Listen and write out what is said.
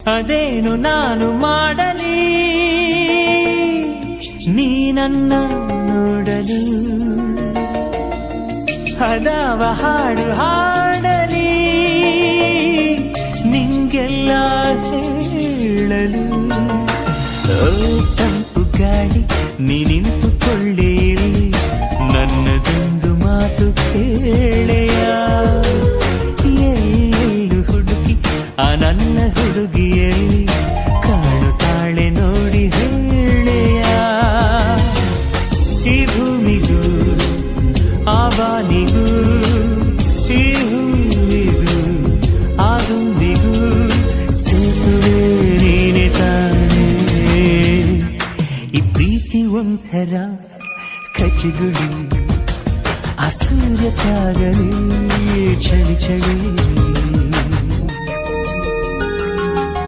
ಅದೇನು ನಾನು ಮಾಡಲಿ ನೀ ನನ್ನ ನೋಡಲು ಅದಾವ ಹಾಡು ಹಾಡಲಿ ನಿಂಗೆಲ್ಲ ಹೇಳಲು ತಂಪು ಗಾಳಿ ನೀ ನಿಂತುಕೊಳ್ಳೆ ಇಲ್ಲಿ ನನ್ನದೊಂದು ಮಾತು ಕೇಳೆಯ ಎಲ್ಲೆಲ್ಲೂ ಹುಡುಕಿ ಆ ನನ್ನ ಹುಡುಗಿಯಲ್ಲಿ ಕಾಣುತ್ತಾಳೆ ನೋಡಿ ಹೇಳೆಯ ಈ ಭೂಮಿಗೂ ಆ ಬಾನಿಗೂ ಈ ಹೂವಿಗೂ ಆ ದುಂಬಿಗೂ ಸೇತುವೆ ನೀನೆ ತಾನೇ ಈ ಪ್ರೀತಿ ಒಂಥರ ಕಚಗುಳಿ ಆ ಸೂರ್ಯ ತಾಗಲಿ ಚಳಿ ಚಳಿ